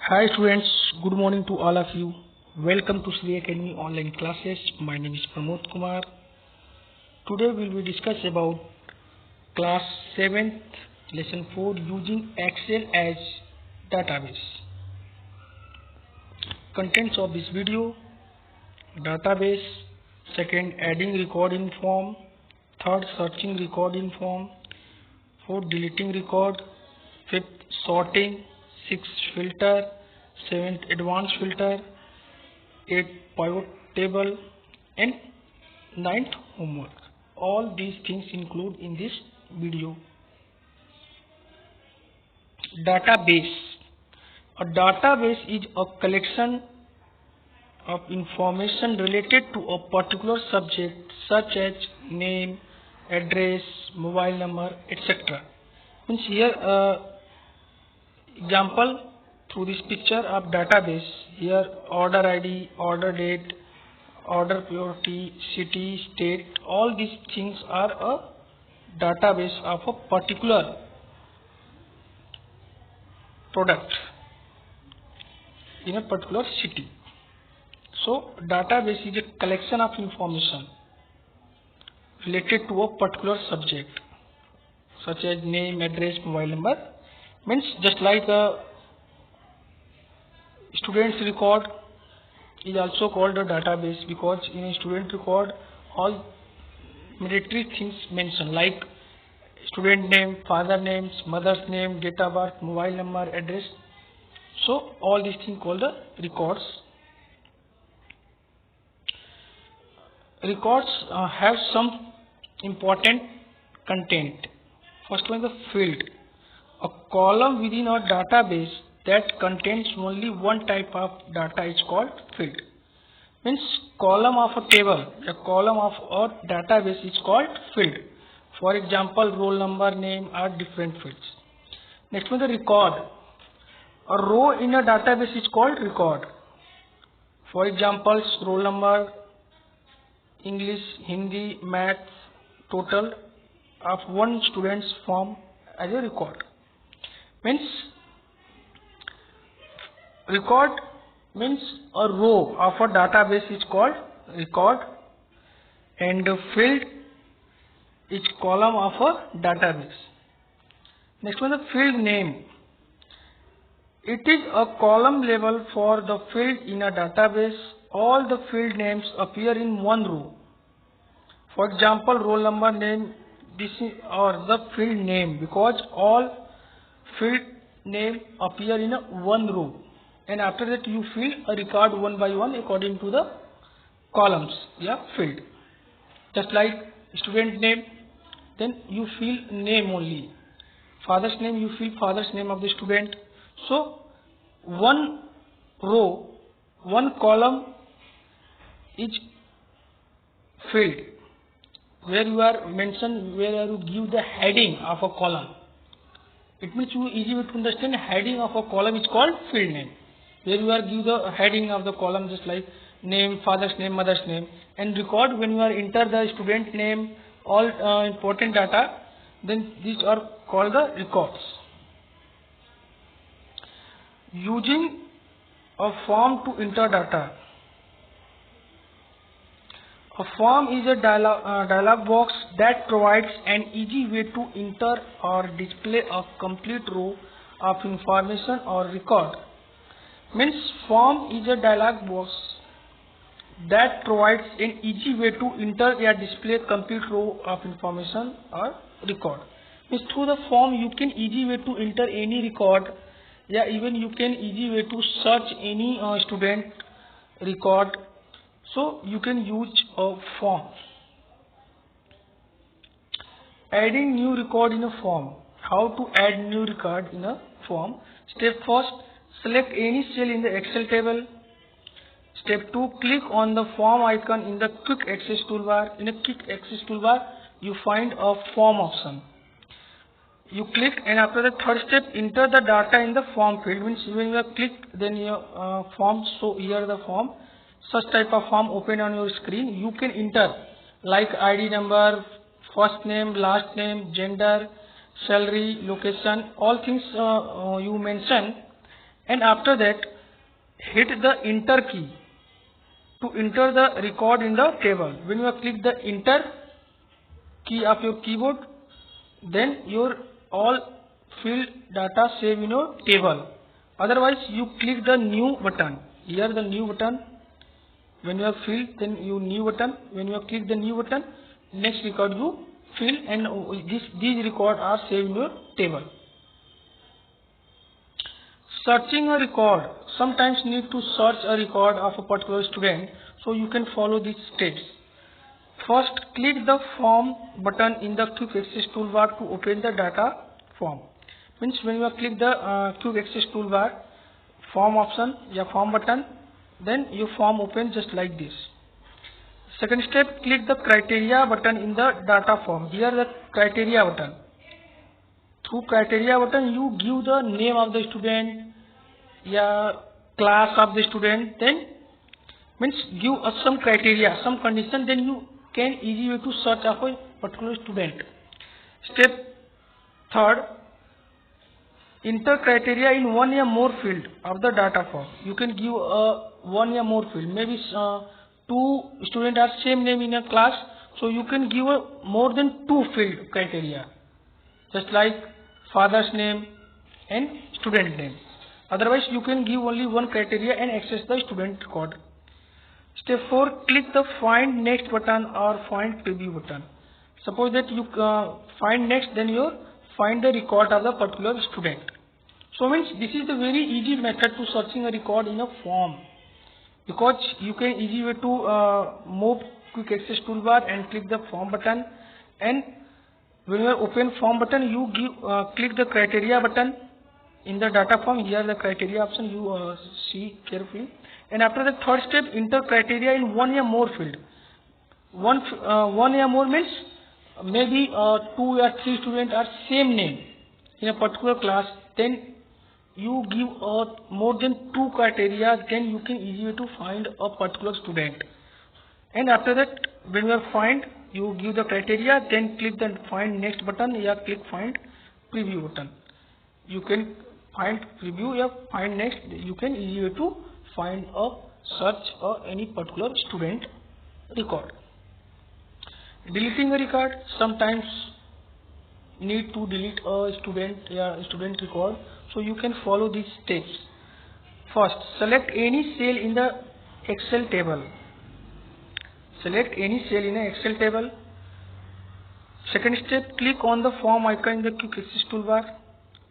Hi students, good morning to all of you. Welcome to Sri Academy online classes. My name is Pramod Kumar. Today we will discuss about class 7th lesson 4 using Excel as database. Contents of this video: database, second adding record in form, third searching record in form, fourth deleting record, fifth sorting, sixth filter, seventh advanced filter, eighth pivot table, and ninth homework. All these things include in this video. Database. A database is a collection of information related to a particular subject such as name, address, mobile number, etc. Means here example through this picture of database. Here order ID, order date, order priority, city, state, all these things are a database of a particular product in a particular city. So database is a collection of information related to a particular subject such as name, address, mobile number. Means just like a student's record is also called a database, because in a student record all mandatory things mentioned like student name, father names, mother's name, date of birth, mobile number, address. So all these things called the records. Records have some important content. First one is the field. A column within a database that contains only one type of data is called field. Means column of a table, a column of a database is called field. For example, roll number, name are different fields. Next one, the record. A row in a database is called record. For example, roll number, English, Hindi, math, total of one student's form as a record. Means record means a row of a database is called record, and a field is column of a database. Next one, the field name. It is a column label for the field in a database. All the field names appear in one row. For example, roll number, name, this is or the field name, because all field name appear in a one row, and after that you fill a record one by one according to the columns, field. Just like student name, then you fill name only. Father's name, you fill father's name of the student. So one row, one column is filled, where you are mentioned, where you give the heading of a column. It means you easy way to understand, heading of a column is called field name, where you are give the heading of the column just like name, father's name, mother's name. And record, when you are enter the student name, all important data, then these are called the records. Using a form to enter data. A form is a dialog box that provides an easy way to enter or display a complete row of information or record. Means form is a dialog box that provides an easy way to enter or display a complete row of information or record. Means through the form you can easy way to enter any record, even you can easy way to search any student record. So you can use a form. Adding new record in a form. How to add new record in a form? Step first, select any cell in the Excel table. Step 2, click on the form icon in the quick access toolbar. In a quick access toolbar, you find a form option. You click, and after the third step, enter the data in the form field. Means when you have clicked, then your form, so here the form. Such type of form open on your screen. You can enter like ID number, first name, last name, gender, salary, location, all things you mention, and after that hit the enter key to enter the record in the table. When you click the enter key of your keyboard, then your all field data save in your table. Otherwise you click the new button. Here the new button. When you have filled, then you new button. When you click the new button, next record you fill, and these records are saved in your table. Searching a record. Sometimes need to search a record of a particular student, so you can follow these steps. First, click the form button in the quick access toolbar to open the data form. Means when you click the quick access toolbar, form option, form button, then your form open just like this. Second step, click the criteria button in the data form. Here the criteria button. Through criteria button you give the name of the student, class of the student, then means give us some criteria, some condition, then you can easy way to search of a particular student. Step third, enter criteria in one or more field of the data form. You can give one or more field. Maybe two students are same name in a class, so you can give more than two field criteria, just like father's name and student name. Otherwise you can give only one criteria and access the student record. Step 4, click the find next button or find preview button. Suppose that you find next, then you find the record of the particular student. So means this is the very easy method to searching a record in a form, because you can easy way to move quick access toolbar and click the form button, and when you open form button you click the criteria button in the data form. Here the criteria option you see carefully, and after the third step, enter criteria in one or more field. One or more means maybe 2 or 3 students are same name in a particular class, then you give more than 2 criteria, then you can easily to find a particular student. And after that, when you are find, you give the criteria, then click the find next button, click find preview button. You can find preview, find next, you can easily to find a search any particular student record. Deleting a record. Sometimes need to delete a student record, so you can follow these steps. First, select any cell in the Excel table. Select any cell in an Excel table. Second step, click on the form icon in the quick access toolbar.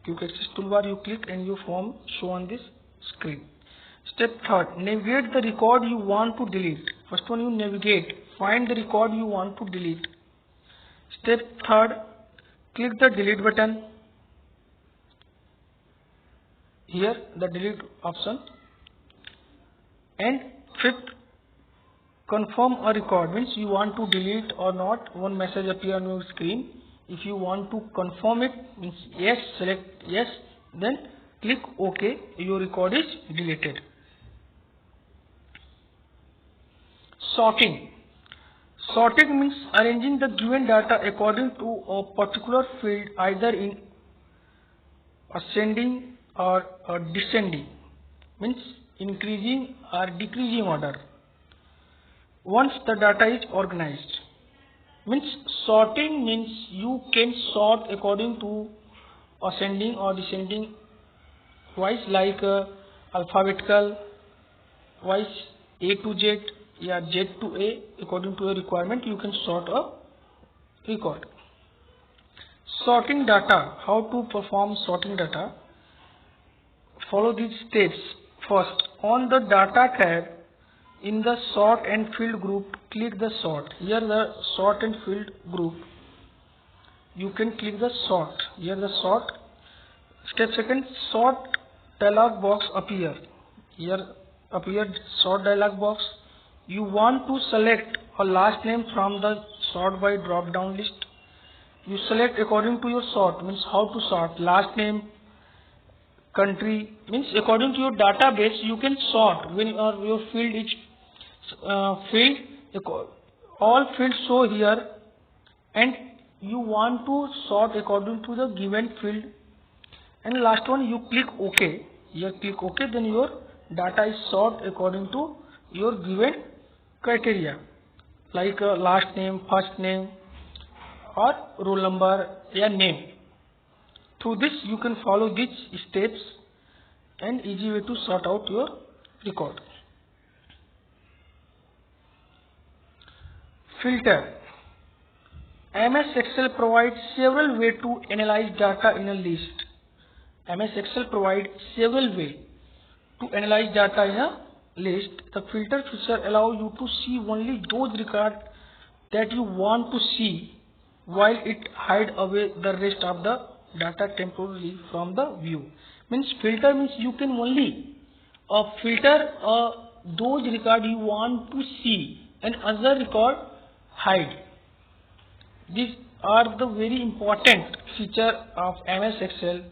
Quick access toolbar you click and your form show on this screen. Step third, navigate the record you want to delete. First one, you navigate, find the record you want to delete. Step third, click the delete button. Here the delete option. And fifth, confirm a record, means you want to delete or not. One message appear on your screen. If you want to confirm it, means yes, select yes, then click OK. Your record is deleted. Sorting. Sorting means arranging the given data according to a particular field, either in ascending or descending, means increasing or decreasing order. Once the data is organized, means sorting means you can sort according to ascending or descending wise, like alphabetical wise, A to Z, Z to A, according to your requirement you can sort a record. Sorting data. How to perform sorting data? Follow these steps. First, on the data tab in the sort and field group, click the sort. Here the sort and field group, you can click the sort. Here the sort. Step second, sort dialog box appear. Here appeared sort dialog box. You want to select a last name from the sort by drop down list. You select according to your sort, means how to sort. Last name, country, means according to your database you can sort. When your field is all fields show here, and you want to sort according to the given field. And last one, you click OK. Here click OK, then your data is sorted according to your given criteria, like last name, first name, or roll number or name. Through this you can follow these steps and easy way to sort out your record. Filter. MS Excel provides several ways to analyze data in a list. MS Excel provides several ways to analyze data in a list. The filter feature allows you to see only those records that you want to see, while it hides away the rest of the data temporarily from the view. Means filter means you can only filter those records you want to see and other record hide. These are the very important feature of MS Excel.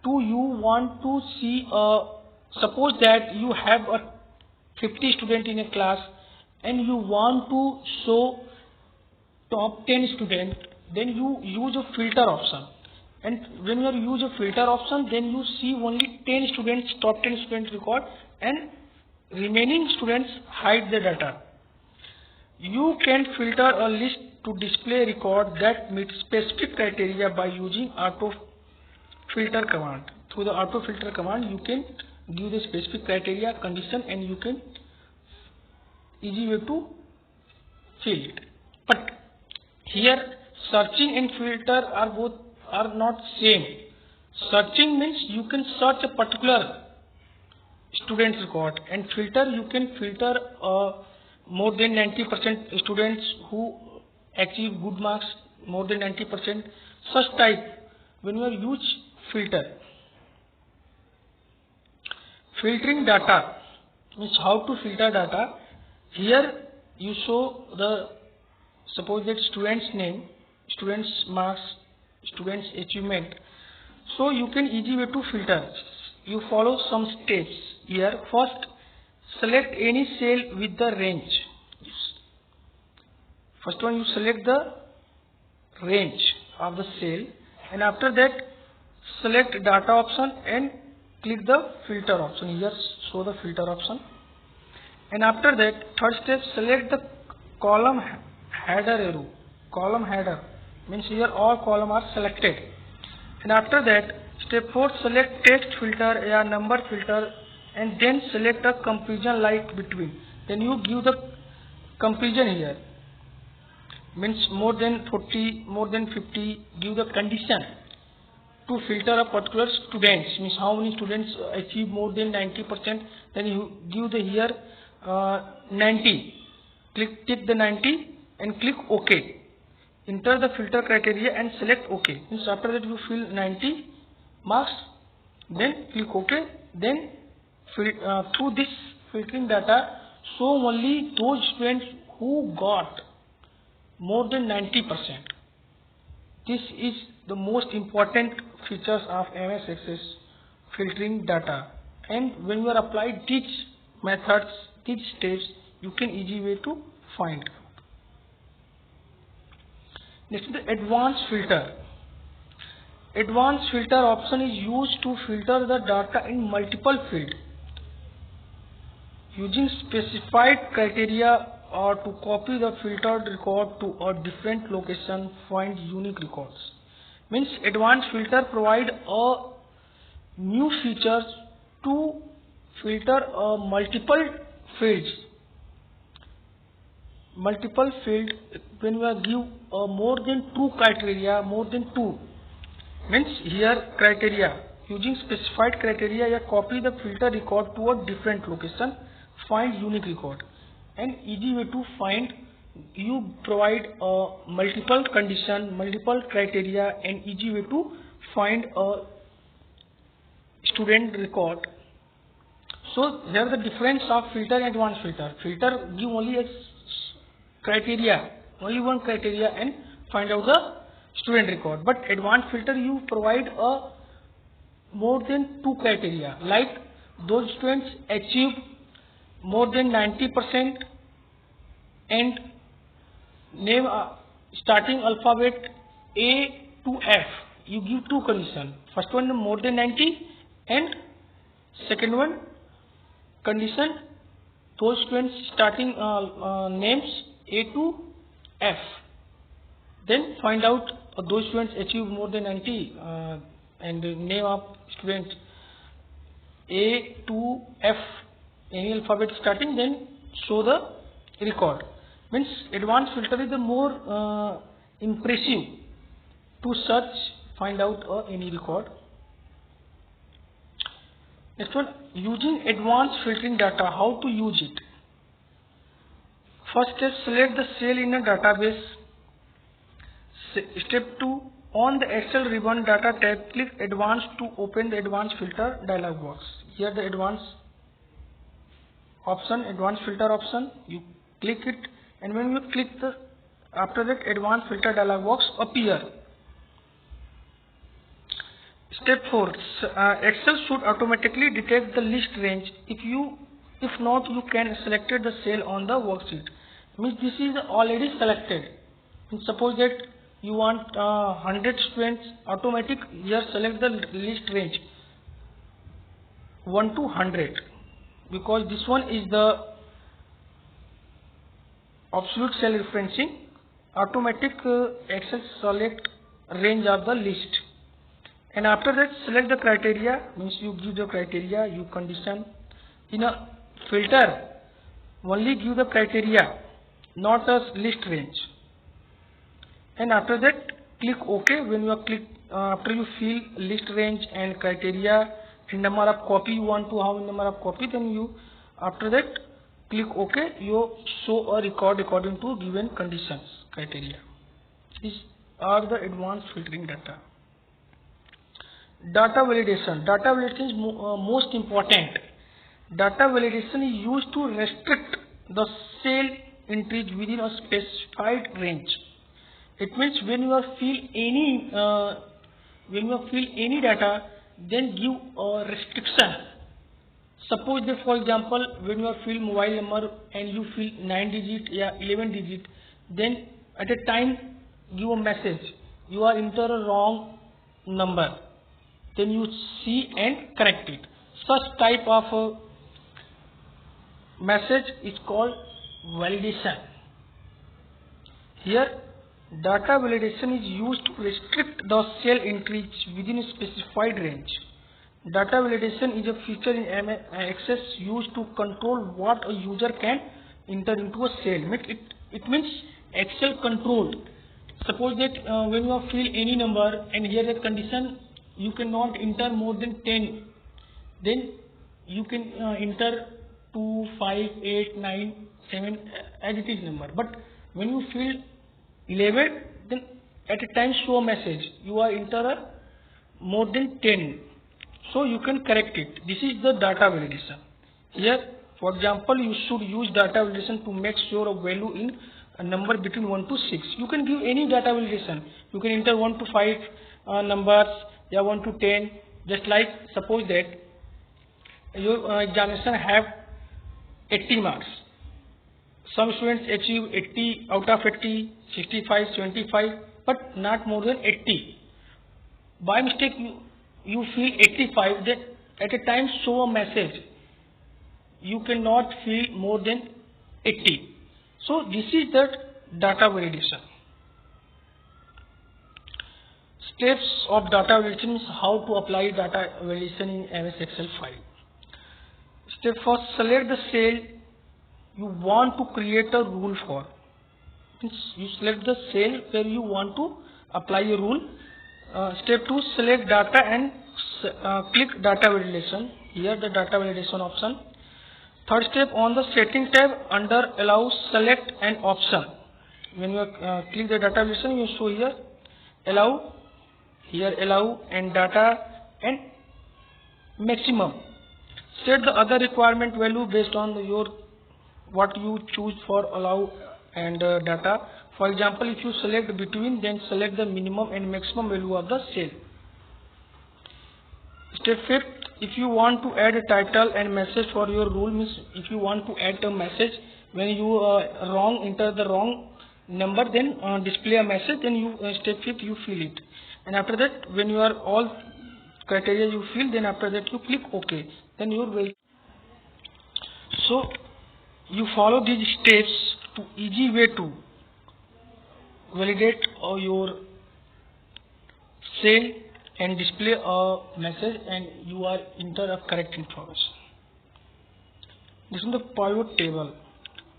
To you want to see, suppose that you have a 50 student in a class and you want to show top 10 student, then you use a filter option. And when you use a filter option, then you see only 10 students, top 10 student record, and remaining students hide the data. You can filter a list to display record that meet specific criteria by using auto filter command. Through the auto filter command you can give the specific criteria, condition, and you can easy way to fill it. But here searching and filter are not same. Searching means you can search a particular student record, and filter you can filter more than 90% students who achieve good marks, more than 90%, such type. When you use filter. Filtering data means how to filter data. Here you show the, suppose that student's name, student's marks, student's achievement. So you can easy way to filter. You follow some steps here. First, select any cell with the range. First one, you select the range of the cell, and after that select data option and click the filter option. Here show the filter option, and after that third step, select the column header arrow. Column header means here all column are selected, and after that step 4, select text filter or number filter, and then select a comparison like between. Then you give the comparison here, means more than 40, more than 50, give the condition to filter a particular students, means how many students achieve more than 90%, then you give the here 90, tick the 90 and click OK. Enter the filter criteria and select OK. Means after that you fill 90 marks, then click OK. Then through this filtering data, show only those students who got more than 90%. This is the most important features of MS Access, filtering data. And when you are applied these methods, these steps, you can easy way to find. Next is the advanced filter. Advanced filter option is used to filter the data in multiple fields using specified criteria, or to copy the filtered record to a different location, find unique records. Means advanced filter provide a new features to filter multiple fields. Multiple field, when we give more than 2 criteria, more than 2, means here criteria, using specified criteria, you copy the filter record to a different location, find unique record. And easy way to find, you provide multiple condition, multiple criteria, and easy way to find a student record. So here the difference of filter and advanced filter. Filter give only a criteria, only one criteria, and find out the student record. But advanced filter you provide a more than 2 criteria, like those students achieve more than 90% and name starting alphabet A to F. You give 2 conditions. First one more than 90 and Second one, condition those students starting names A to F. Then find out those students achieve more than 90 and name of students A to F, any alphabet starting, then show the record. Means advanced filter is the more impressive to search, find out any record. Next one, using advanced filtering data, how to use it. First step, select the cell in a database. Step 2, on the Excel ribbon data tab, click advanced to open the advanced filter dialog box. Here the advanced filter option, you click it, and when you click after that advanced filter dialog box appear. Step 4, Excel should automatically detect the list range. If not, you can select the cell on the worksheet. Means this is already selected. Suppose that you want 100 students, automatic here select the list range 1 to 100, because this one is the absolute cell referencing. Automatic Excel select range of the list. And after that select the criteria, means you give the criteria, you condition. In a filter only give the criteria, not a list range. And after that click OK. When you click after you fill list range and criteria and number of copy you want to have number of copy, then you after that click OK. You show a record according to given conditions criteria. These are the advanced filtering data. Data validation. Data validation is most important. Data validation is used to restrict the cell entries within a specified range. It means when you fill any data, then give a restriction. Suppose that for example, when you fill mobile number and you fill 9 digit or 11 digit, then at a time give a message, you are enter a wrong number. Then you see and correct it. Such type of message is called validation. Here data validation is used to restrict the cell entries within a specified range. Data validation is a feature in MS Access used to control what a user can enter into a cell. It means Excel controlled. Suppose that when you fill any number and here the condition you cannot enter more than 10, then you can enter 2, 5, 8, 9, 7 as it is number. But when you fill 11, then at a time show a message, you are enter more than 10. So you can correct it. This is the data validation. Here, for example, you should use data validation to make sure a value in a number between 1 to 6. You can give any data validation. You can enter 1 to 5 numbers, yeah, 1 to 10. Just like suppose that your examination have 80 marks. Some students achieve 80 out of 80, 65, 75, but not more than 80. By mistake you feel 85, then at a time show a message, you cannot feel more than 80. So this is the data validation. Steps of data validation is how to apply data validation in MS Excel file. Step first, select the cell you want to create a rule for. You select the cell where you want to apply a rule. Step 2, select data and click data validation. Here the data validation option. Third step, on the setting tab under allow, select an option. When you click the data validation, you show here allow, and data and maximum. Set the other requirement value based on what you choose for allow and data. For example, if you select between, then select the minimum and maximum value of the cell. Step 5, if you want to add a title and message for your rule, means if you want to add a message when you enter the wrong number, then display a message, then you step 5 you fill it. And after that, when you are all criteria you fill, then after that you click OK. Then your so you follow these steps to easy way to validate your cell and display a message and you are enter a correct information. This is the pivot table.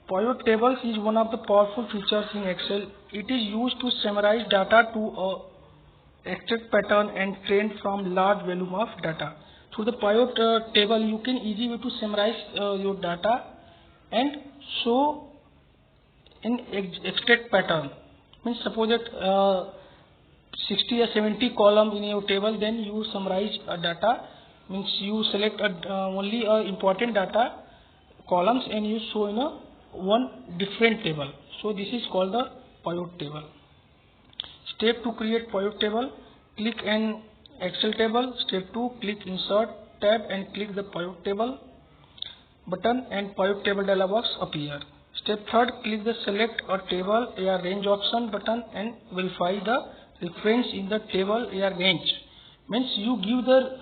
Pivot tables is one of the powerful features in Excel. It is used to summarize data to a extract pattern and trend from large volume of data. Through the pivot table, you can easily to summarize your data and show in extract pattern. Means suppose that 60 or 70 column in your table, then you summarize data. Means you select only important data columns and you show in a one different table. So this is called the pivot table. Step to create pivot table, click an Excel table. Step 2, click insert tab and click the pivot table button and pivot table dialog box appear. Step 3, click the select a table or range option button and verify the reference in the table or range. Means you give the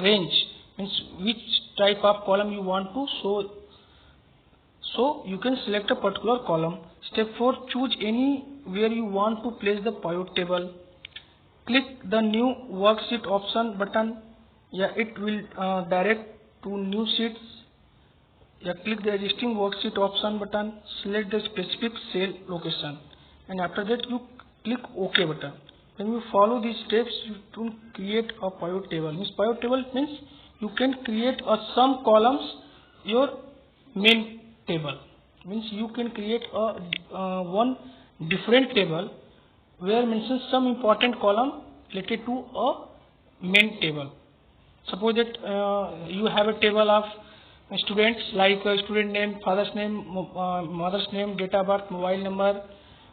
range, means which type of column you want to show. So you can select a particular column. Step 4, choose any where you want to place the pivot table. Click the new worksheet option button. Yeah, it will direct to new sheets. Yeah, click the existing worksheet option button. Select the specific cell location, and after that you click OK button. When you follow these steps, you can create a pivot table. Means pivot table means you can create some columns your main table. Means you can create a one different table where mentions some important column related to a main table. Suppose that you have a table of students like student name, father's name, mother's name, date of birth, mobile number,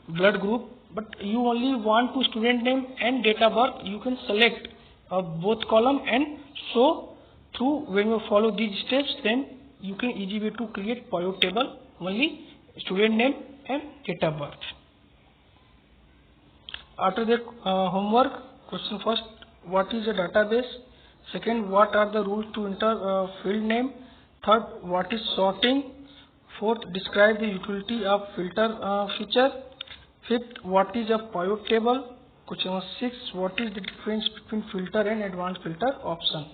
blood group, but you only want to student name and date of birth. You can select both column and so through when you follow these steps, then you can easy way to create pivot table only student name and date of birth. After that homework question: first, what is a database? Second, what are the rules to enter field name? Third, what is sorting? Fourth, describe the utility of filter feature. Fifth, what is a pivot table? Question number 6, what is the difference between filter and advanced filter option?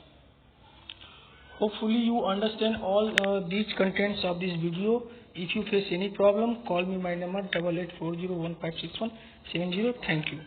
Hopefully you understand all these contents of this video. If you face any problem, call me. My number 8840156170. Thank you.